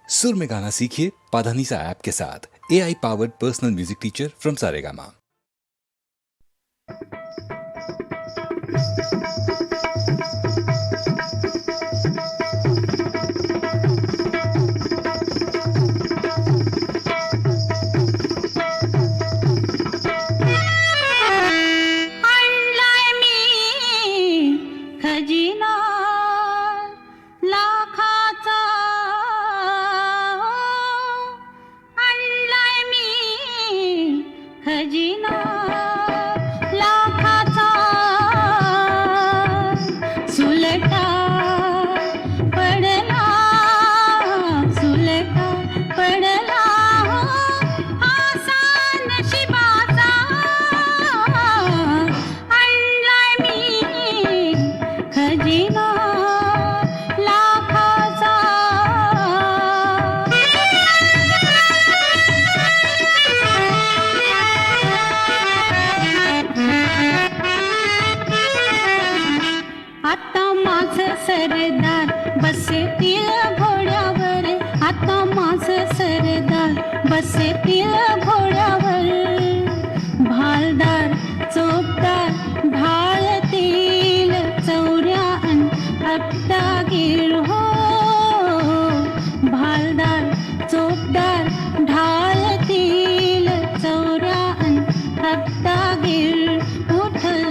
सुर में गाना सीखिए पाधानीसा ऐप के साथ। AI powered personal music teacher from Saregama. खजिना लाखाचा आणलाय मी खजिना लाखाचा सुलटा पडला सुलटा पडला आसा नशिबाचा आणलाय मी खजिना लाखाचा आता माझं सरदार बसतील घोड्यावर आता माझं सरदार बसतील घोड्यावर भालदार चोपदार ढाळतील चौऱ्या अन अट्टागीर हो भालदार चोपदार ढाळतील चौऱ्या अन अट्टागीर उठल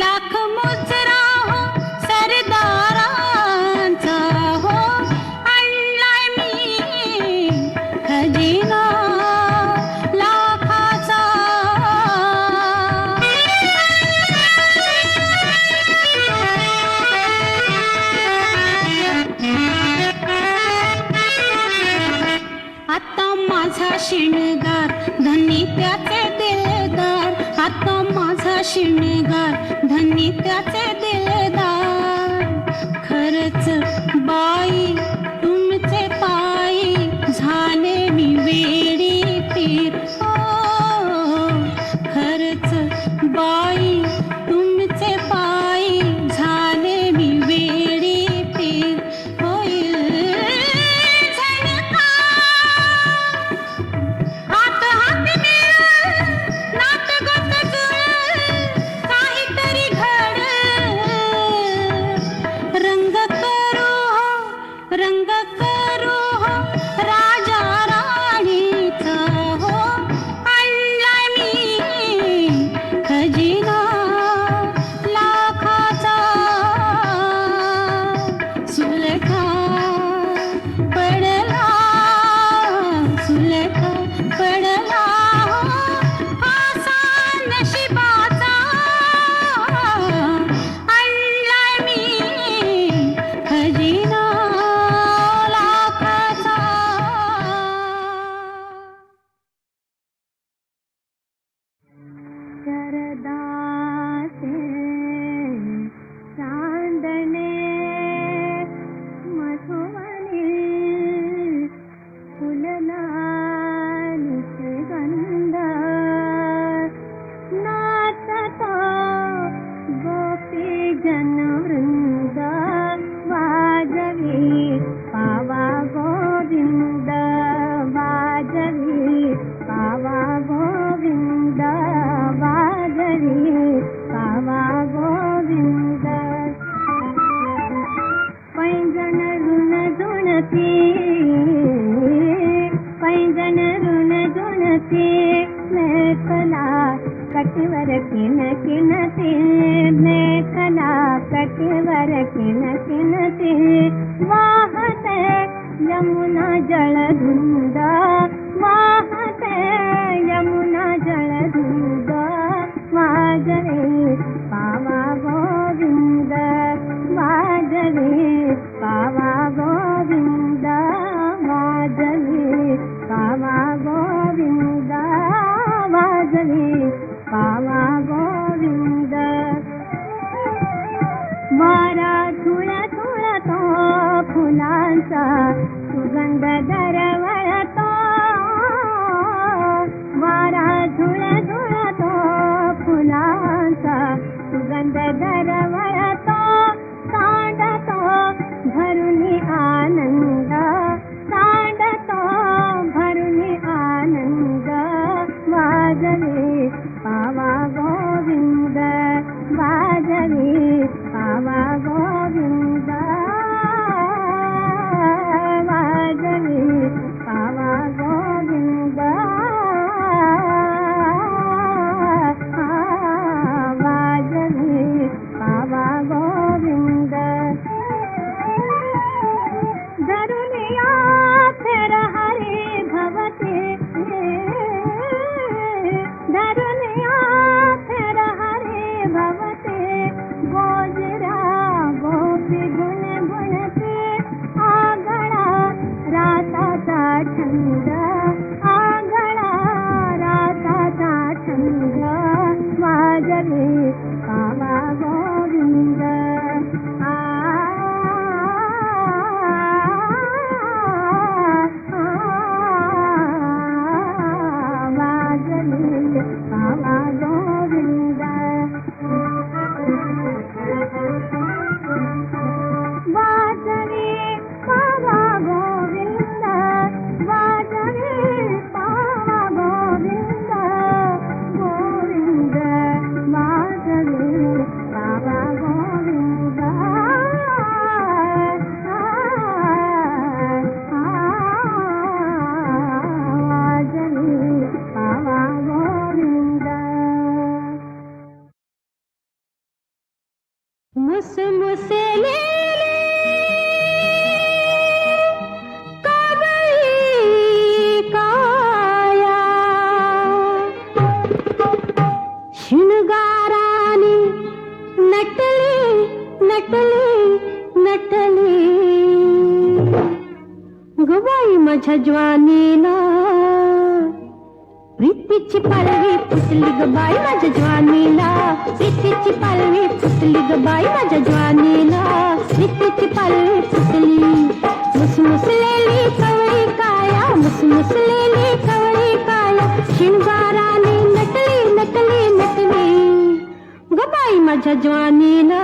लाख मुजरा हो सरदारांचा हो आणलाय मी खजिना लाखाचा आता माझा शिणगार धनी त्याचे दिलदार आता माझा शिणगार धनी त्याचे दिलदार खरच बाई तुमचे पायी झाले मी वेडी पीर हो खरच बाई तुमचे पायी झाले मी वेडी पीर होईल हात हात मिळून नात गोत जुळून काहीतरी घड रंग करू हो राजा राणीचा हो आणलाय मी खजिना लाखाचा सुलखा पडला सुलखा पडला आसा नशिबाचा आणलाय मी खजिना लाखाचा शरदाचे चांदणे मधुवनी फुलला निशिगंध नाचतो गोपी जनवृंद वाजवी पावा गोविंद वाजवी पावा गोविंद वाजवी पावा गोविंद पैंजण ऋण जुणती पैंजण ऋण जुणती मेखला कटिवर किन किनते मेखला कटिवर किन किनते वाहते यमुना जलधुंद वाहते यमुना जलधुंद वाजवे पावा गोविंद वाजवे पावा गोविंद वाजवे पावा गोविंद वाजवे पावा गोविंद वारा धुळा धुळा तो फुलांचा सुगंध दरवळला गोविंद आंधळा राताचा छंद वाजवी पावा गोविंद वाजवी पावा गोविंद वाजवी पावा गोविंद वाजवी पावा गोविंद गोविंद वाजवी पावा गोविंद वाजवी पावा गोविंद मुसमुसले काया शृंगाराने नटली नटली नटली गबाई माझ्या ज्वानीला प्रीतीची पालवी फुटली ग बाई माझ्या ज्वानीला प्रीतीची पालवी फुटली ग बाई माझ्या ज्वानीला प्रीतीची पालवी फुटली मुसमुसलेली कवळी काया मुसमुसलेली कवळी काया शृंगाराने नटली नटली नटली ग बाई माझ्या ज्वानीला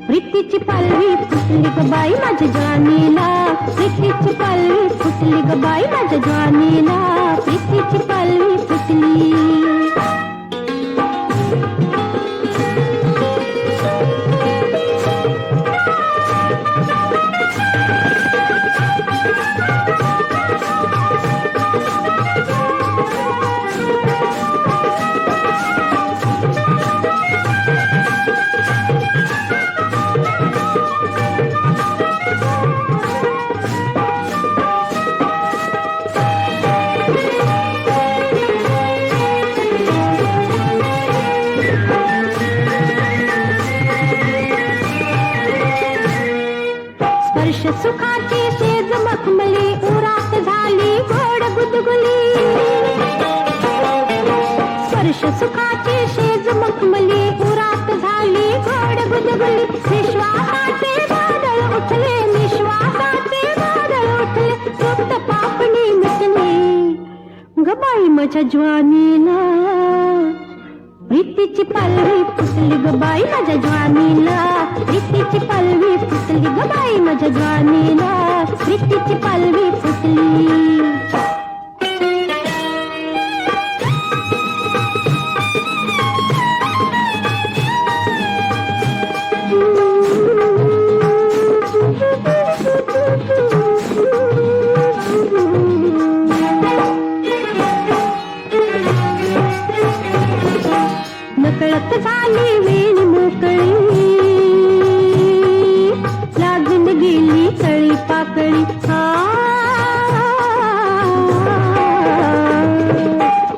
प्रीतीची पालवी फुटली ग बाई माझ्या ज्वानीला प्रीतीची पालवी फुटली ग बाई माझ्या ज्वानीला प्रीतीची पालवी फुटली स्पर्श सुखाची सेज मखमली उरात झाली गोड गुदगुली स्पर्श सुखाची सेज मखमली उरात झाली गोड गुदगुली निश्वासाचे वादळ उठले निश्वासाचे वादळ उठले सुप्त पापणी मिटली ग बाई माझ्या ज्वानीला प्रीतीची पालवी फुटली ग बाई माझ्या ज्वानीला प्रीतीची पालवी फुटली ग बाई माझ्या ज्वानीला प्रीतीची पालवी फुटली नकळत झाली वेळ मोकळी लागून गेली तळी पाकळी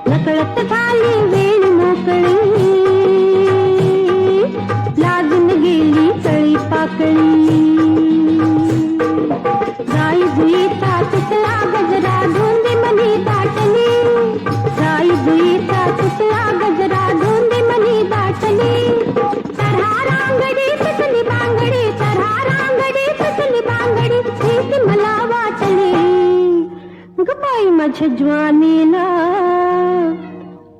नकळत झाली वेळ मोकळी लागून गेली तळी पाकळी जाई जुईचा तुटला गजरा धोंडी मनी दाटली जाई जुईचा तुटला गजरा धोंडी मनी दाटली तरहा रांगडी तुटली बांगडी तरहा रांगडी तुटली बांगडी प्रीती मला वाटली ग बाई माझ्या ज्वानीला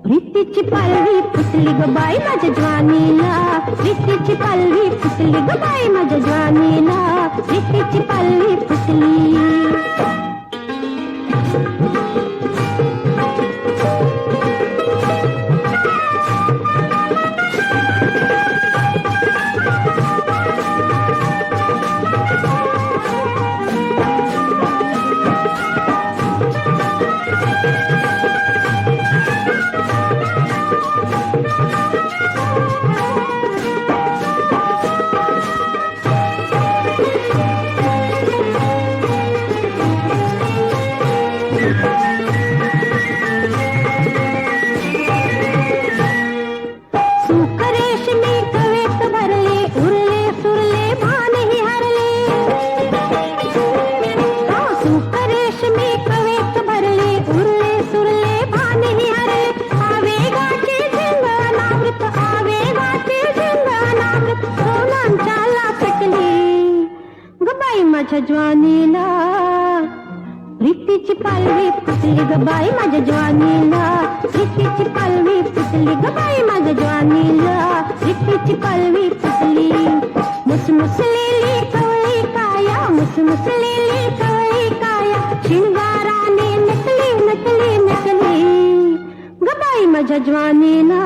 प्रीतीची पालवी फुटली ग बाई माझ्या ज्वानीला प्रीतीची पालवी फुटली ग बाई माझ्या ज्वानीला प्रीतीची पालवी फुटली मी कवेत भरले उरले सुरले भानही हरले आवेगाचे झिंगानामृत आवेगाचे झिंगानामृत सोनांच्या लापटले ग बाई माझ्या ज्वानीला प्रीतीची पालवी फुटली ग बाई माझ्या ज्वानीला प्रीतीची पालवी फुटली ग बाई माझ्या ज्वानीला प्रीतीची पालवी फुटली मुसमुसलेली कवळी काया मुसमुसलेली कवळी काया शिंगाराने नटली नटली नटली ग बाई माझ्या ज्वानीला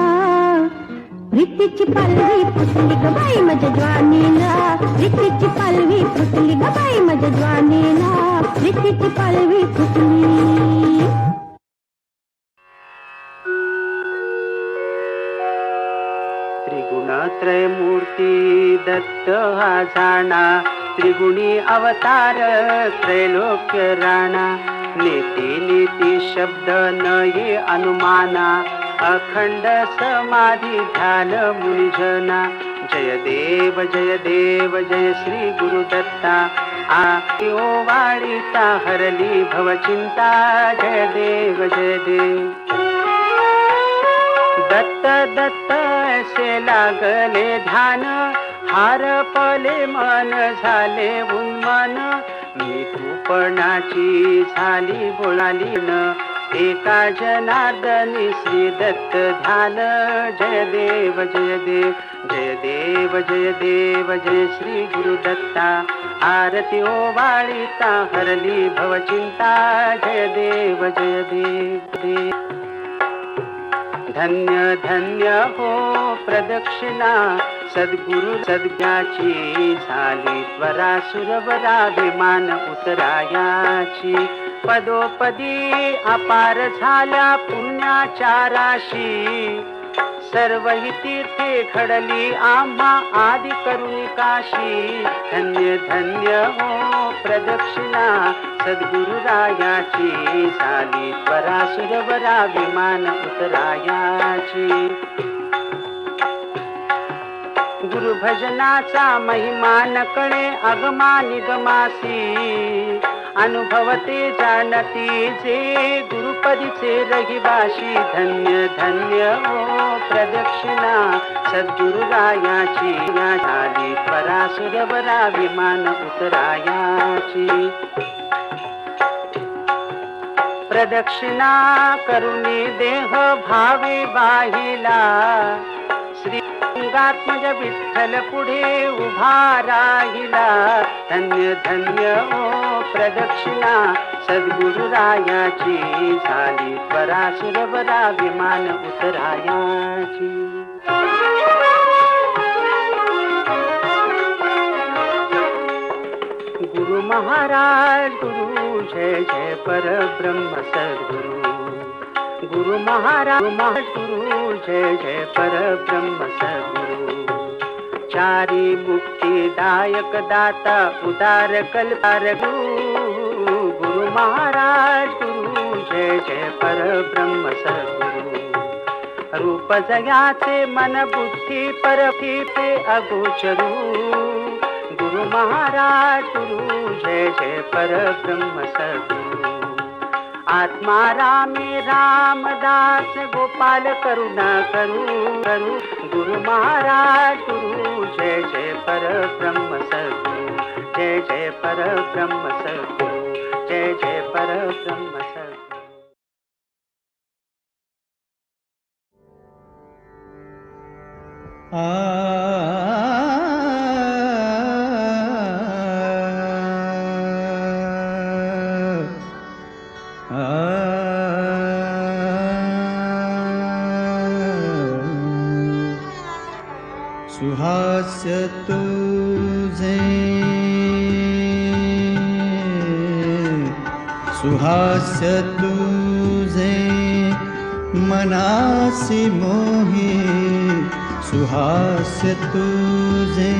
प्रीतीची पालवी फुटली ग बाई माझ्या ज्वानीला प्रीतीची पालवी फुटली ग बाई माझ्या ज्वानीला प्रीतीची पालवी फुटली त्रिगुणत्रय मूर्ती दत्त हा जाणा त्रिगुणी अवतार त्रैलोक्य राणा नीती नीती शब्द न ये अनुमाना अखंड समाधी ध्यान मुनिजना जय देव जय श्री गुरुदत्ता आयो वाळीता हरली भवचिंता जय देव दत्त दत्त ऐसे लागले ध्यान हारपले मन झाले उन्मन मी तूपणाची झाली बोलाली न एका जनार्दनी श्री दत्त ध्यान जय देव जय श्री गुरुदत्ता आरती ओवाळीता हरली भवचिंता जय देव धन्य धन्य हो प्रदक्षिणा सद्गुरु सद्ज्ञाची झाली त्वरा सुरवरा विमान उतरायाची पदोपदी अपार झाल्या पुण्याच्या राशी सर्व ही तीर्थे घडली आम्हा आदि करुणी काशी धन्य धन्य हो प्रदक्षिणा सद्गुरु रायाची झाली त्वरा सुरवरा विमान उतरायाची गुरु भजनाचा महिमा नकळे अगमा निगमासी अनुभवते जाणती जे गुरुपदीचे रहिवाशी धन्य धन्य हो प्रदक्षिणा सद्गुरु रायाची झाली त्वरा सुरवरा विमान उतरायाची प्रदक्षिणा करुणी देह भावे बाहिला श्री लिंगात्मज विठ्ठल पुढे उभा राहिला धन्य धन्य ओ प्रदक्षिणा सद्गुरु रायाची झाली त्वरा सुरवरा विमान उतरायाची गुरु महाराज गुरु जय जय परब्रह्म सद्गुरु गुरु महाराज गुरु जय जय परब्रह्म सद्गुरु चारी मुक्तिदायक दाता उदार कल्पार गुरु महाराज गुरु जय जय परब्रह्म सद्गुरु रूप जयाचे मन बुद्धी परफी ते अगोचरू गुरु महाराज गुरु जय जय परब्रह्म सद्गुरु आत्मा रामे रामदास गोपाल करुणा करू गुरु महाराज गुरु जय जय परब्रह्म सद्गुरु जय जय परब्रह्म सद्गुरु जय जय परब्रह्म सद्गुरु सुहास्य तुझे सुहास्य तुझे मनासी मोही सुहास्य तुझे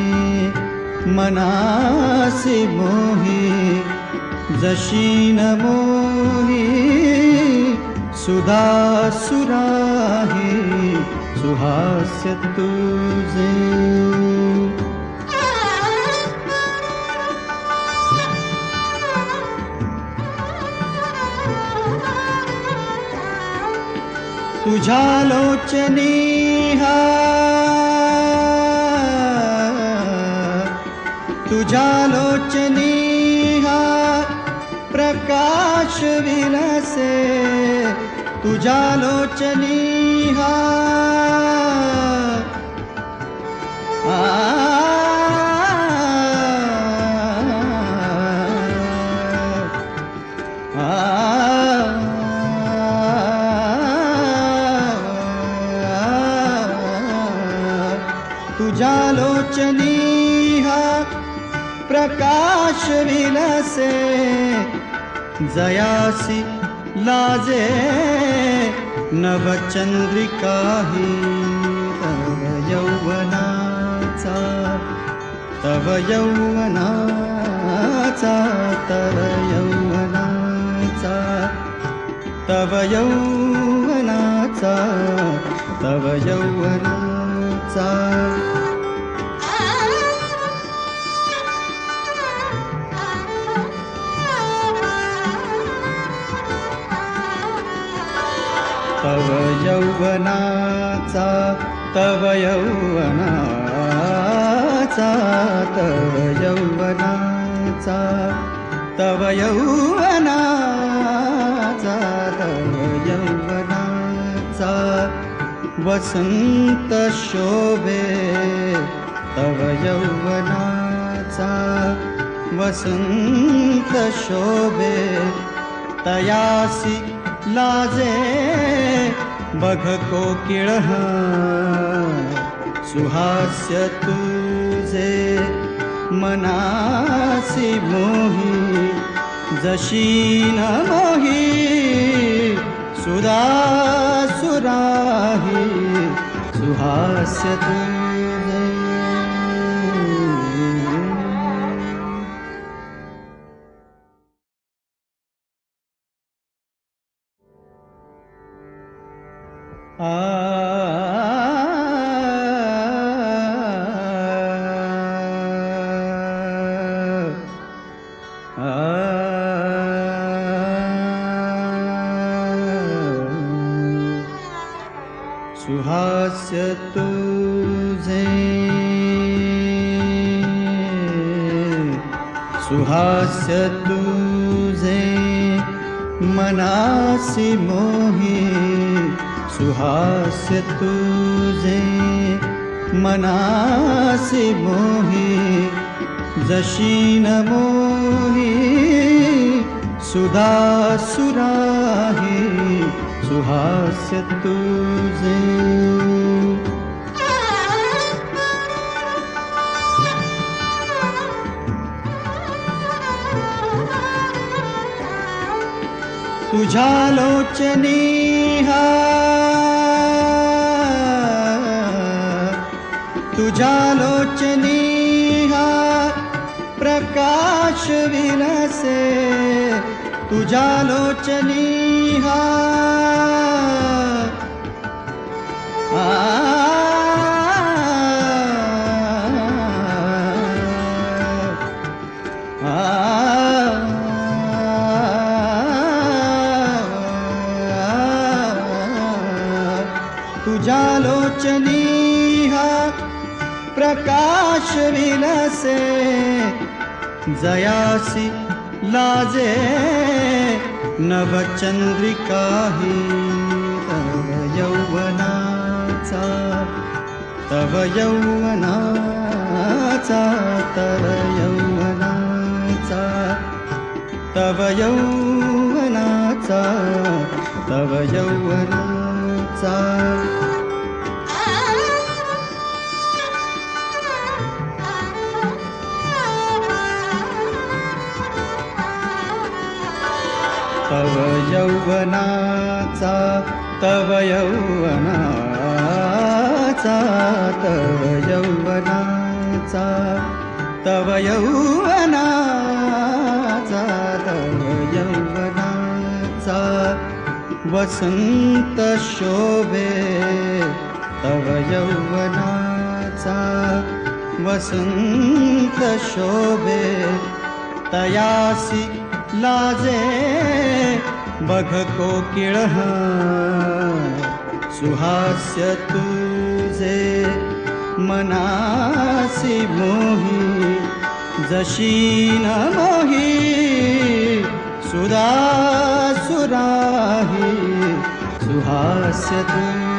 मनासी मोही जशी न मोही सुधा सुराही सुहास्य तुझे तुझ्या लोचनी तुझ्या लोचनी प्रकाश विलसे तुझ्या लोचनी तुझ्या लोचनी प्रकाश विलसे जयासी लाजे नवचंद्रिका ही तव यौवनाचा तव यौवनाचा तव यौवनाचा तव यौवनाचा तव यौवनाचा तव यौवनाचा तव यौवनाचा तव यौवनाचा तव यौवनाचा तव यौवनाचा वसंत शोभे तव यौवनाचा वसंत शोभे तयासी लाजे बघ कोकिळ सुहास्य तुझे मनासी मोही जशी न मोही सुधा सुराही सुहास्य तुझे सुहास्य तुझे सुहास्य तुझे मनासी मोही सुहास्य तुझे मनासी मोही जशी न मोही सुधा सुराही सुहास्य तुझे तुझ्या लोचनी तुझ्या लोचनी प्रकाश विलसे तुझ्या लोचनी तुझ्या लोचनी प्रकाश विलसे जयासी लाजे नवचंद्रिका ही तव यौवनाचा तव यौवनाचा तव यौवनाचा तव यौवनाचा तव यौवनाचा तव यौवनाचा तव यौवनाचा तव यौवनाचा तव यौवनाचा तव यौवनाचा वसंत शोभे तव यौवनाचा वसंत शोभे तयासी लाजे बघ कोकिळ सुहास्य तुझे मनासी मोही जशी न मोही सुधा सुराही सुहास्य तुझे.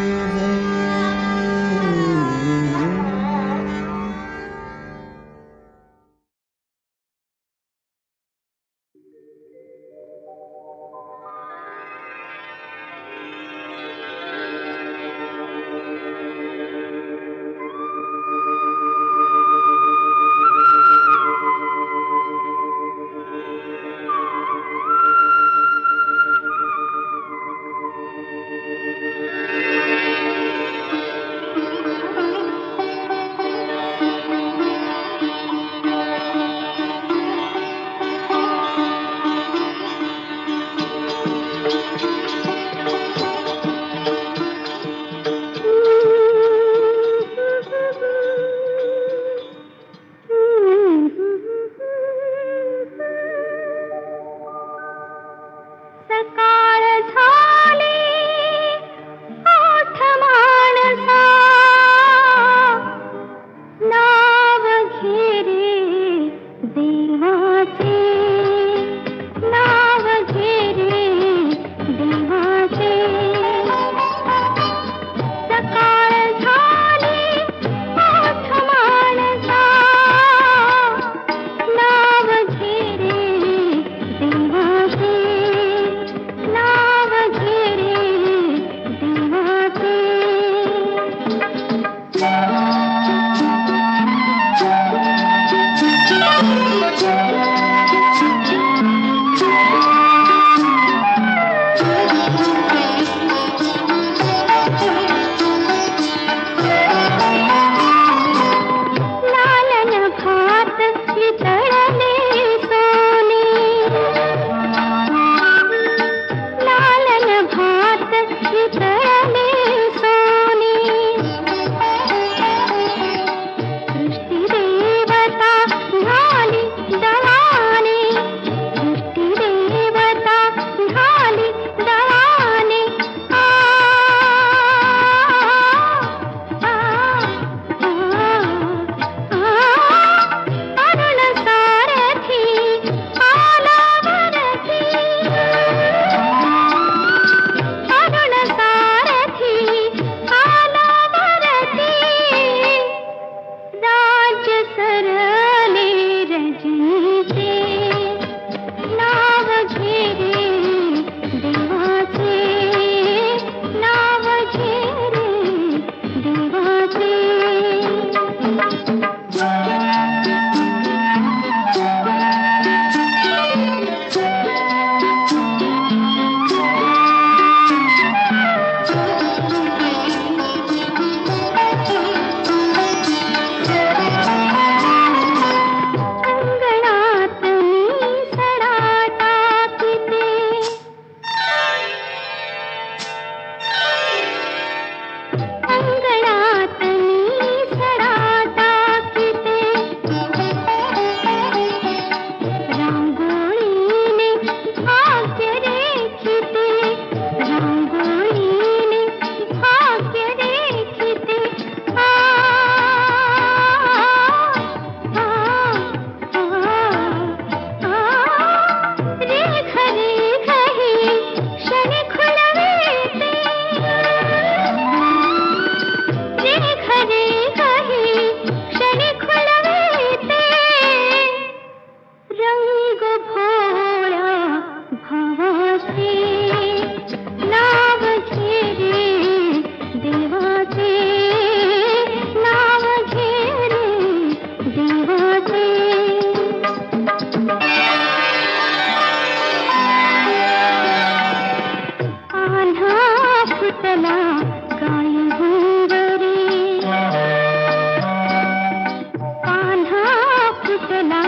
फुटला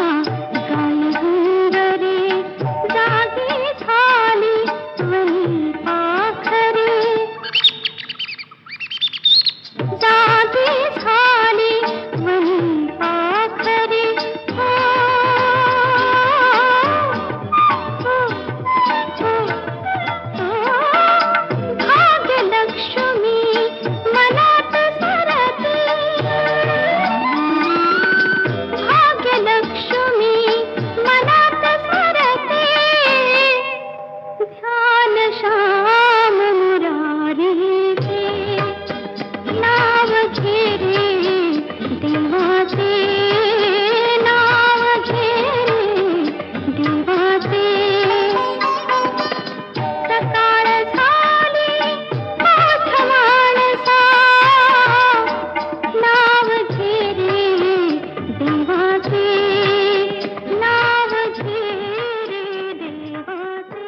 गाय घुंगरे जागी झाले ध्यान श्याम मुरारी के नाव घेरे देवाचे, नाव घेरे देवाचे. सकाळ झाली ओठ माणसा, नाव घेरे देवाचे, नाव घेरे देवाचे.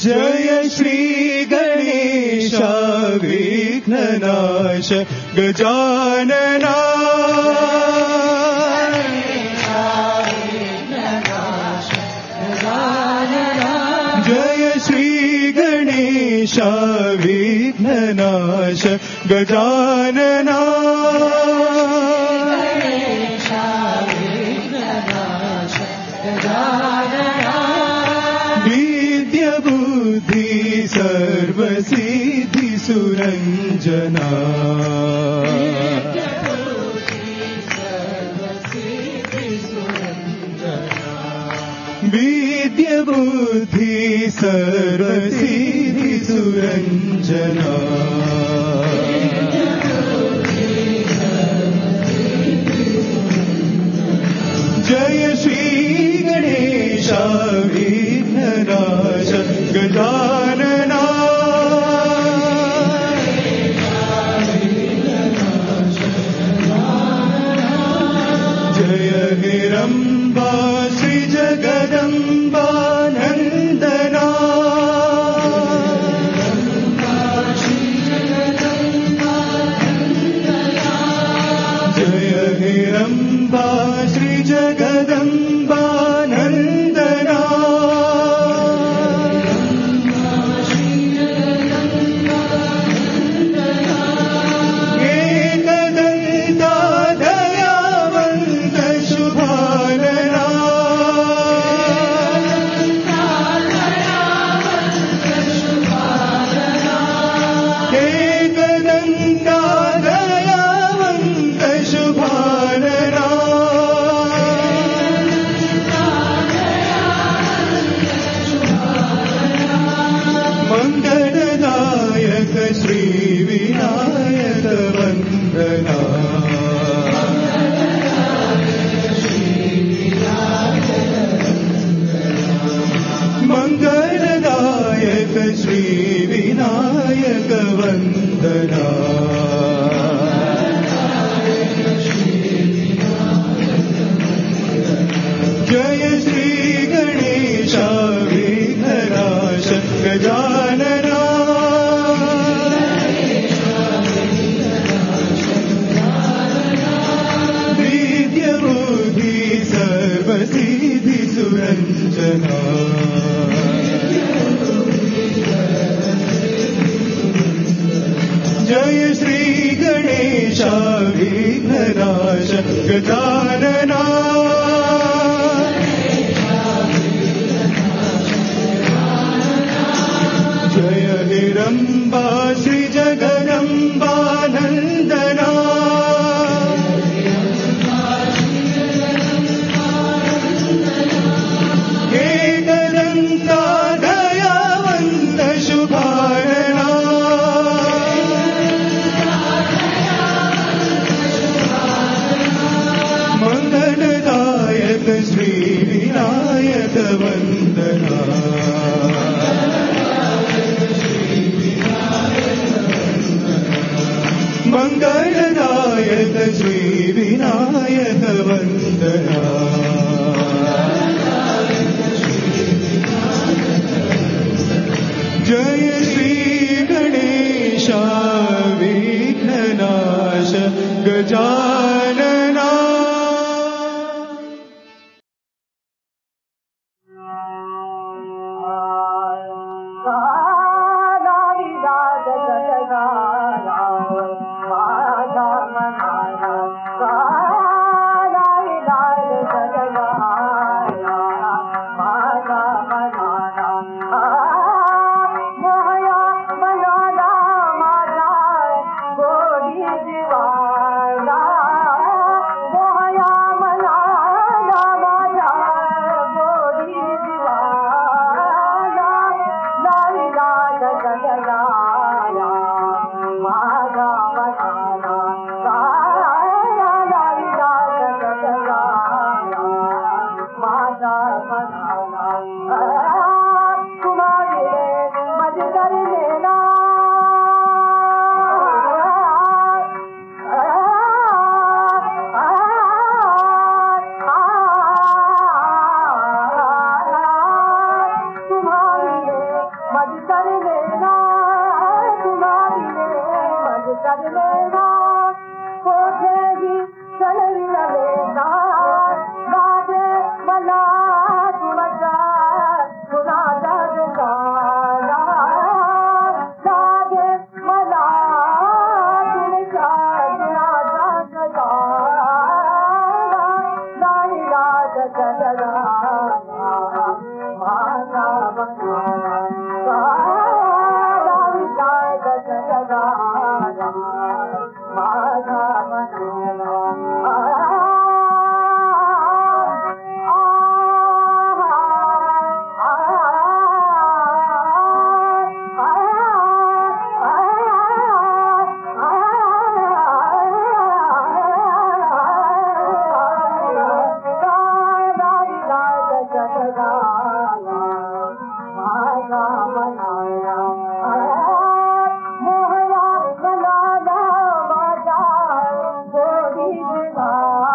जय श्री गणेश विघ्ननाश गजानना जय श्री गणेश विघ्ननाश गजानना बुद्धि सर्वसिद्धि सुरंजना विद्या बुद्धि सर्वसिद्धि सुरंजना जय श्री गणेश विघ्ननाश गजानना जय हिरंबा श्री जगदंबा नंदना हिरम्बा श्रीजगदम्बा नन्दना एकदन्ता दयावन्त शुभानना एकदन्ता दयावन्त शुभानना मङ्गलदायक श्रीविनायक वन्दना मङ्गलदायक श्रीविनायक वन्दना जय श्री गणेशा विघ्ननाश गजानना विद्यबुद्धि सर्वसिद्धि सुरञ्जना जय श्री गणेशा विघ्ननाश गजानना जय हिरम्बा श्रीजगदम्बा नन्दना एकदन्ता दयावन्त शुभानना मङ्गलदायक श्रीविनायक वन्दना मङ्गलदायक श्रीविनायक वन्दना जय श्री गणेशा विघ्ननाश गजानना मोहया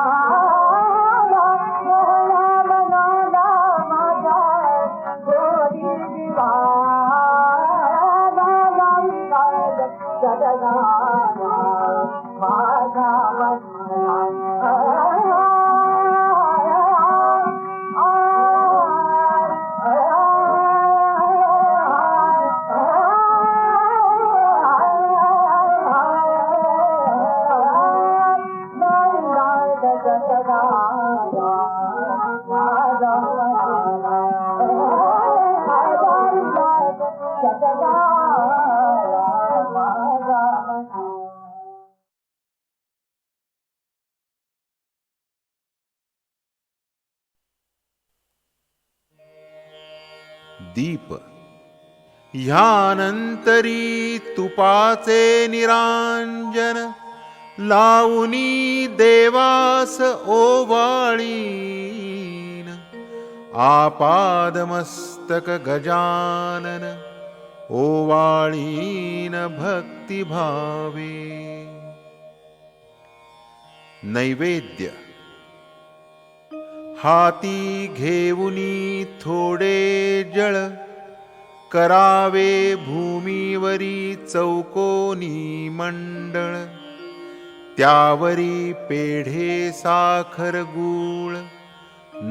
दीप ह्यानंतरी तुपाचे निरांजन लावुनी देवास ओवाळीन आपादमस्तक गजानन ओवाळीन भक्तिभावे नैवेद्य हाती घेऊनी थोडे जळ करावे भूमीवरी चौकोनी मंडळ त्यावरी पेढे साखर गूळ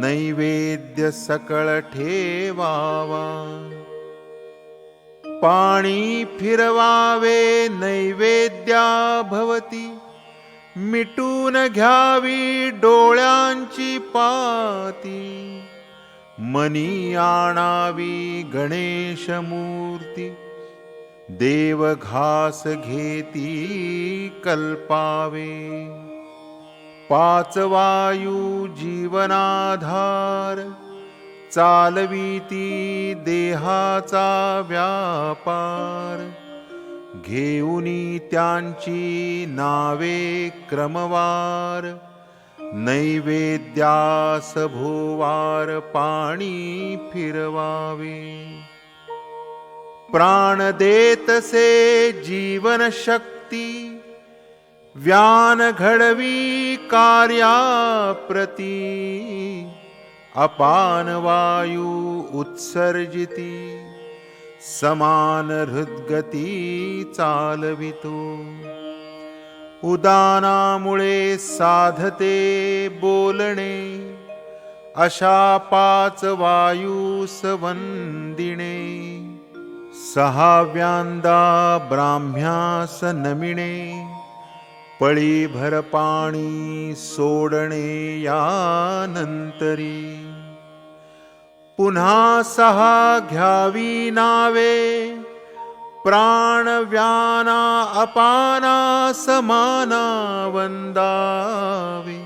नैवेद्य सकळ ठेवावा पाणी फिरवावे नैवेद्या भवती मिटून घ्यावी डोळ्यांची पाती मनी आणावी गणेश मूर्ती देव घास घेती कल्पावे पाच वायू जीवनाधार चालवीती देहाचा व्यापार घेऊनी त्यांची नावे क्रमवार नैवेद्यास भोवार पाणी फिरवावे प्राण देतसे जीवन शक्ती व्यान घडवी कार्याप्रती अपान वायू उत्सर्जिती समान हृद्गती चालवितो उदानामुळे साधते बोलणे अशा पाच वायूस वंदिणे सहाव्यांदा ब्राह्म्यास नमिणे पळीभर पाणी सोडणे यानंतरी पुन्हा सहा घ्यावी नावे प्राण व्याना अपाना समाना वंदावे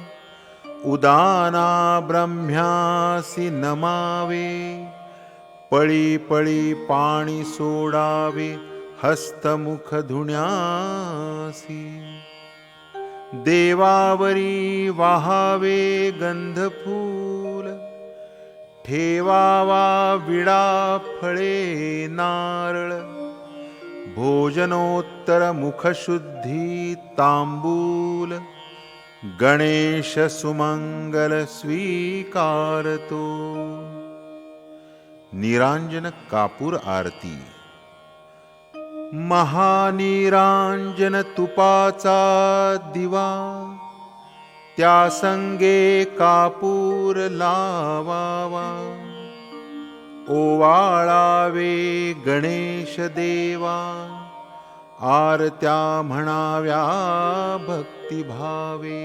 उदाना ब्रह्म्यासी नमावे पळी पळी पाणी सोडावे हस्तमुख धुण्यासी देवावरी वाहावे गंधफूल ठेवावा विडा फळे नारळ भोजनोत्तर मुखशुद्धी तांबूल गणेश सुमंगल स्वीकारतो निरांजन कापूर आरती महानिरांजन तुपाचा दिवा त्या संगे कापूर लावावा ओवाळावे गणेश देवा आरत्या म्हणाव्या भक्तिभावे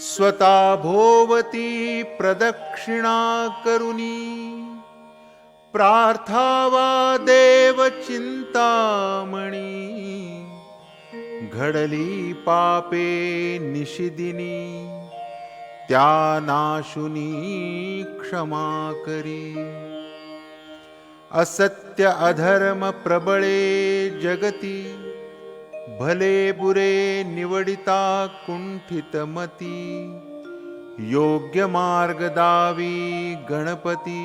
स्वतः भोवती प्रदक्षिणा करुनी प्रार्थावा देव चिंतामणी घडली पापे निशिदिनी त्या नाशुनी क्षमा करी असत्य अधर्म प्रबळे जगती भले बुरे निवडिता कुंठित मती योग्य मार्ग दावी गणपती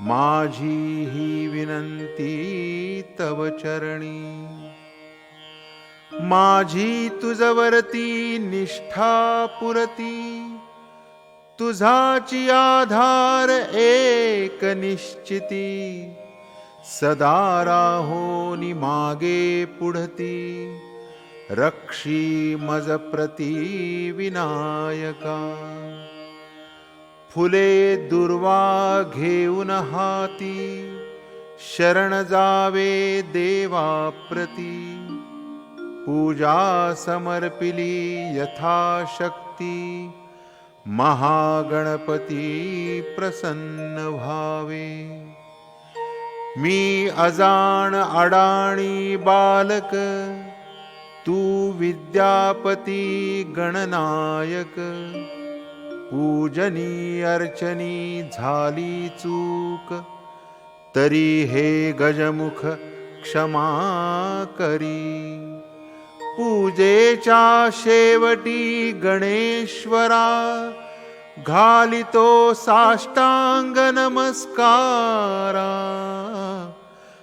माझी ही विनंती तव चरणी माझी तुझवरती निष्ठा पुरती तुझाची आधार एक निश्चिती सदा राहोनी मागे पुढती रक्षी मज प्रती विनायका फुले दुर्वा घेऊन हाती शरण जावे देवा प्रती पूजा समर्पिली यथाशक्ती महागणपती प्रसन्न व्हावे मी अजाण अडाणी बालक तू विद्यापती गणनायक पूजनी अर्चनी झाली चूक, तरी हे गजमुख क्षमा करी. पूजेच्या शेवटी गणेश्वरा, घालितो साष्टांग नमस्कारा.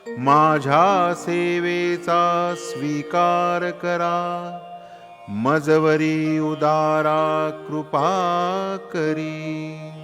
माझ्या सेवेचा स्वीकार करा, मजवरी उदारा कृपा करी.